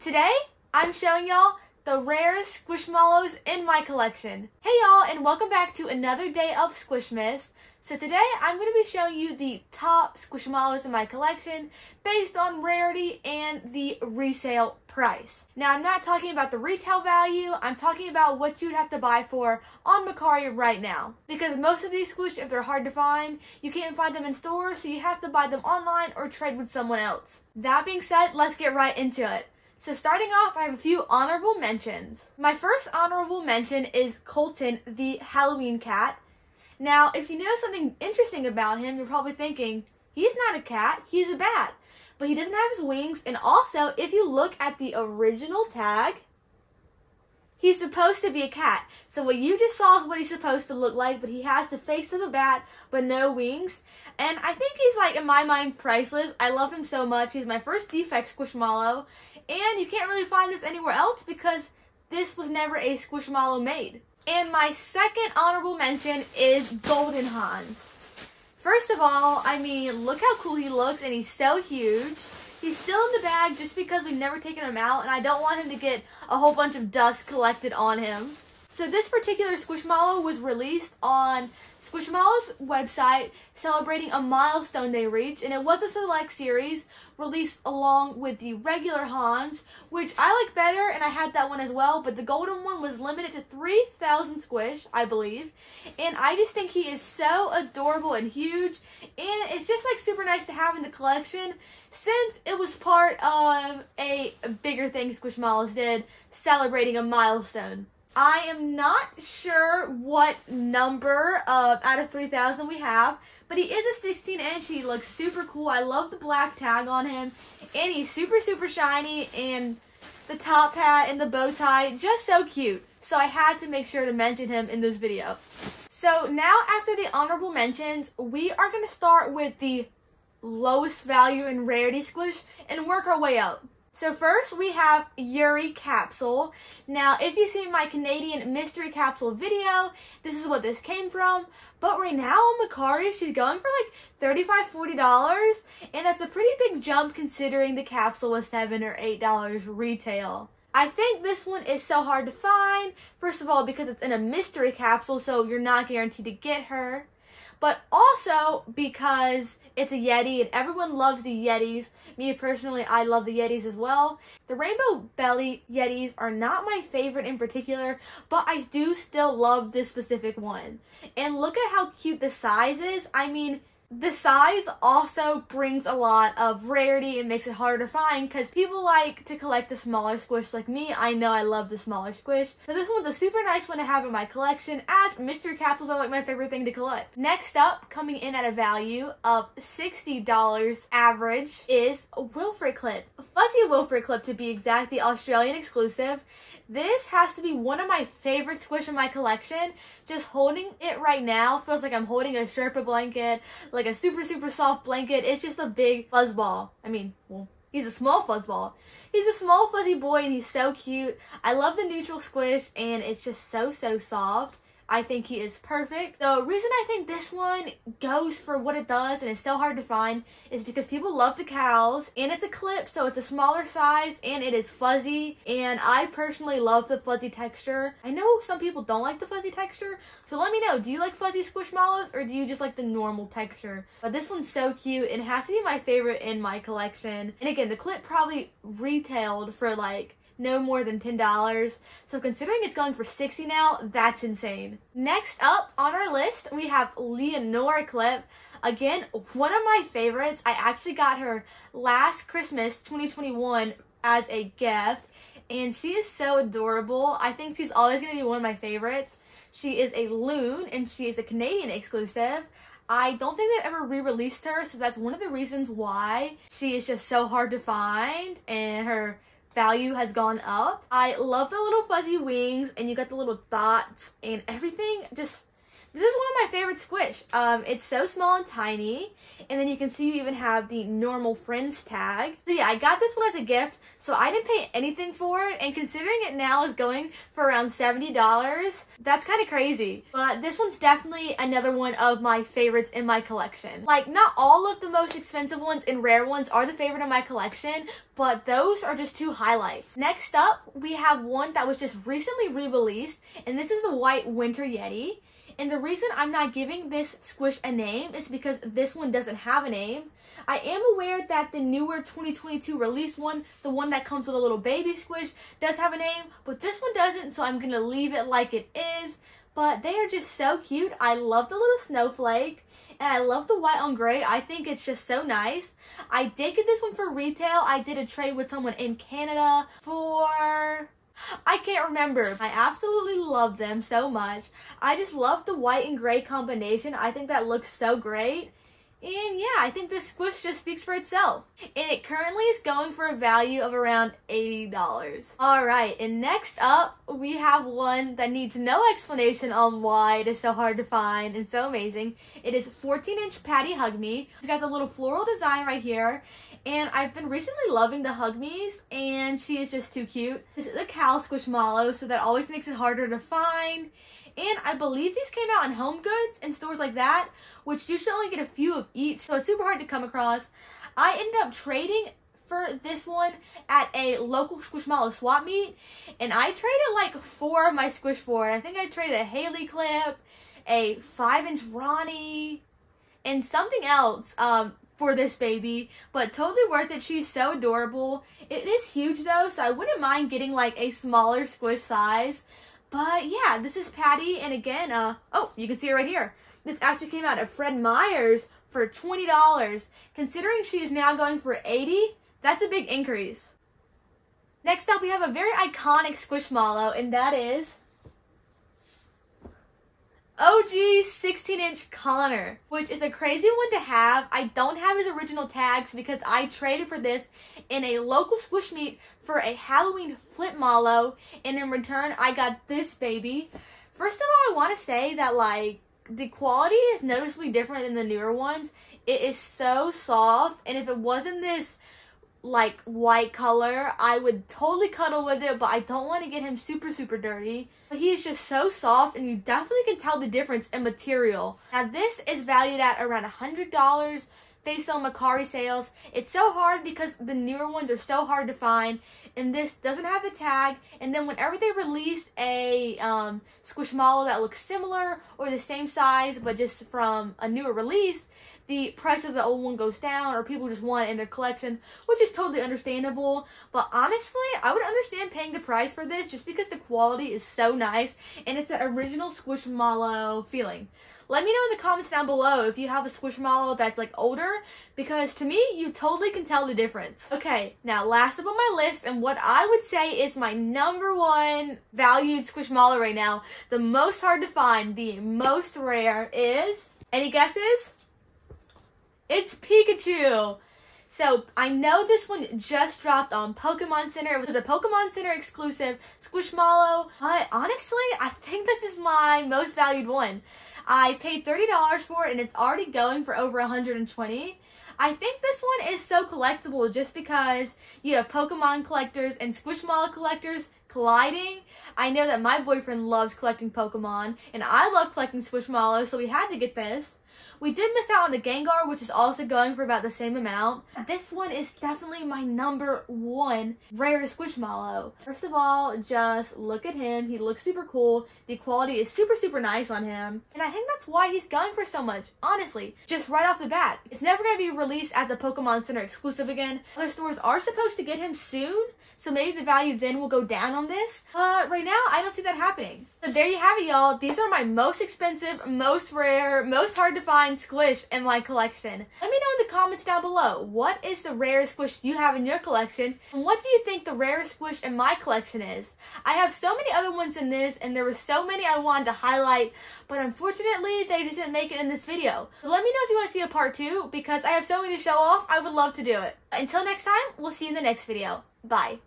Today, I'm showing y'all the rarest Squishmallows in my collection. Hey y'all, and welcome back to another day of Squishmas. So today, I'm going to be showing you the top Squishmallows in my collection based on rarity and the resale price. Now, I'm not talking about the retail value, I'm talking about what you'd have to buy for on Mercari right now. Because most of these Squish, if they're hard to find, you can't find them in stores, so you have to buy them online or trade with someone else. That being said, let's get right into it. So starting off, I have a few honorable mentions. My first honorable mention is Colton, the Halloween cat. Now, if you know something interesting about him, you're probably thinking, he's not a cat, he's a bat. But he doesn't have his wings, and also, if you look at the original tag, he's supposed to be a cat. So what you just saw is what he's supposed to look like, but he has the face of a bat, but no wings. And I think he's, like, in my mind, priceless. I love him so much. He's my first defect Squishmallow. And you can't really find this anywhere else because this was never a Squishmallow made. And my second honorable mention is Golden Hans. First of all, I mean, look how cool he looks, and he's so huge. He's still in the bag just because we've never taken him out, and I don't want him to get a whole bunch of dust collected on him. So this particular Squishmallow was released on Squishmallows' website celebrating a milestone they reached, and it was a select series released along with the regular Hans, which I like better, and I had that one as well, but the golden one was limited to 3,000 Squish, I believe, and I just think he is so adorable and huge, and it's just like super nice to have in the collection since it was part of a bigger thing Squishmallows did, celebrating a milestone. I am not sure what number out of 3,000 we have, but he is a 16-inch. He looks super cool. I love the black tag on him, and he's super, super shiny, and the top hat and the bow tie, just so cute. So I had to make sure to mention him in this video. So now after the honorable mentions, we are going to start with the lowest value and rarity Squish and work our way up. So first we have Yuri Capsule. Now if you see my Canadian mystery capsule video, this is what this came from. But right now on Mercari, she's going for like $35–40, and that's a pretty big jump considering the capsule was $7 or $8 retail. I think this one is so hard to find, first of all because it's in a mystery capsule, so you're not guaranteed to get her. But also because it's a Yeti and everyone loves the Yetis. Me personally, I love the Yetis as well. The rainbow belly Yetis are not my favorite in particular, but I do still love this specific one. And look at how cute the size is. I mean, the size also brings a lot of rarity and makes it harder to find because people like to collect the smaller Squish like me. I know I love the smaller Squish. So this one's a super nice one to have in my collection, as mystery capsules are like my favorite thing to collect. Next up, coming in at a value of $60 average, is a Wilford clip. A fuzzy Wilford clip to be exact, the Australian exclusive. This has to be one of my favorite Squish in my collection. Just holding it right now feels like I'm holding a Sherpa blanket, like a super, super soft blanket. It's just a big fuzzball. I mean, well, he's a small fuzzball. He's a small fuzzy boy and he's so cute. I love the neutral Squish and it's just so, so soft. I think he is perfect. The reason I think this one goes for what it does and is so hard to find is because people love the cows, and it's a clip, so it's a smaller size, and it is fuzzy, and I personally love the fuzzy texture. I know some people don't like the fuzzy texture, so let me know, do you like fuzzy Squishmallows, or do you just like the normal texture? But this one's so cute, and it has to be my favorite in my collection. And again, the clip probably retailed for like no more than $10, so considering it's going for $60 now, that's insane. Next up on our list, we have Leonor clip. Again, one of my favorites. I actually got her last Christmas 2021 as a gift, and she is so adorable. I think she's always going to be one of my favorites. She is a loon, and she is a Canadian exclusive. I don't think they've ever re-released her, so that's one of the reasons why she is just so hard to find, and her value has gone up. I love the little fuzzy wings, and you got the little dots and everything. Just, this is one of my favorite Squish. It's so small and tiny, and then you can see you even have the normal friends tag. So yeah, I got this one as a gift, So I didn't pay anything for it, and considering it now is going for around $70, that's kind of crazy. But this one's definitely another one of my favorites in my collection. Like, not all of the most expensive ones and rare ones are the favorite in my collection, but those are just two highlights. Next up, we have one that was just recently re-released, and this is the White Winter Yeti. And the reason I'm not giving this Squish a name is because this one doesn't have a name. I am aware that the newer 2022 released one, the one that comes with a little baby Squish, does have a name, but this one doesn't, so I'm going to leave it like it is. But they are just so cute. I love the little snowflake, and I love the white on gray. I think it's just so nice. I did get this one for retail. I did a trade with someone in Canada for... I can't remember. I absolutely love them so much. I just love the white and gray combination. I think that looks so great. And yeah, I think this Squish just speaks for itself. And it currently is going for a value of around $80. Alright, and next up, we have one that needs no explanation on why it is so hard to find and so amazing. It is 14-inch Patty Hug Me. It's got the little floral design right here. And I've been recently loving the Hug Me's, and she is just too cute. This is a cow Squishmallow, so that always makes it harder to find. And I believe these came out in Home Goods and stores like that, which you should only get a few of each, so it's super hard to come across. I ended up trading for this one at a local Squishmallow swap meet, and I traded like 4 of my Squish for it. I think I traded a Haley clip, a 5-inch Ronnie, and something else for this baby, but totally worth it. She's so adorable. It is huge though, so I wouldn't mind getting like a smaller Squish size. But yeah, this is Patty, and again, oh, you can see her right here. This actually came out at Fred Meyer's for $20. Considering she is now going for $80, that's a big increase. Next up, we have a very iconic Squishmallow, and that is OG 16-inch Connor, which is a crazy one to have. I don't have his original tags because I traded for this in a local Squish meet for a Halloween flip mallow, and in return I got this baby. First of all, I want to say that like the quality is noticeably different than the newer ones. It is so soft, and if it wasn't this like white color, I would totally cuddle with it, but I don't want to get him super dirty. But he is just so soft, and you definitely can tell the difference in material. Now this is valued at around $100 based on Macari sales. It's so hard because the newer ones are so hard to find, and this doesn't have the tag. And then whenever they release a Squishmallow that looks similar or the same size but just from a newer release, the price of the old one goes down, or people just want it in their collection, which is totally understandable. But honestly, I would understand paying the price for this just because the quality is so nice, and it's that original Squishmallow feeling. Let me know in the comments down below if you have a Squishmallow that's like older, because to me, you totally can tell the difference. Okay, now last up on my list, and what I would say is my #1 valued Squishmallow right now, the most hard to find, the most rare is, any guesses? It's Pikachu! So, I know this one just dropped on Pokemon Center. It was a Pokemon Center exclusive Squishmallow, but honestly, I think this is my most valued one. I paid $30 for it, and it's already going for over $120. I think this one is so collectible just because you have Pokemon collectors and Squishmallow collectors colliding. I know that my boyfriend loves collecting Pokemon, and I love collecting Squishmallows, so we had to get this. We did miss out on the Gengar, which is also going for about the same amount. This one is definitely my #1 rare Squishmallow. First of all, just look at him. He looks super cool. The quality is super nice on him. And I think that's why he's going for so much, honestly. Just right off the bat. It's never going to be released as a Pokemon Center exclusive again. Other stores are supposed to get him soon, so maybe the value then will go down on this. Right now, I don't see that happening. So there you have it, y'all. These are my most expensive, most rare, most hard to find Squish in my collection. Let me know in the comments down below, what is the rarest Squish you have in your collection? And what do you think the rarest Squish in my collection is? I have so many other ones in this, and there were so many I wanted to highlight, but unfortunately, they just didn't make it in this video. So let me know if you want to see a part 2, because I have so many to show off. I would love to do it. Until next time, we'll see you in the next video. Bye.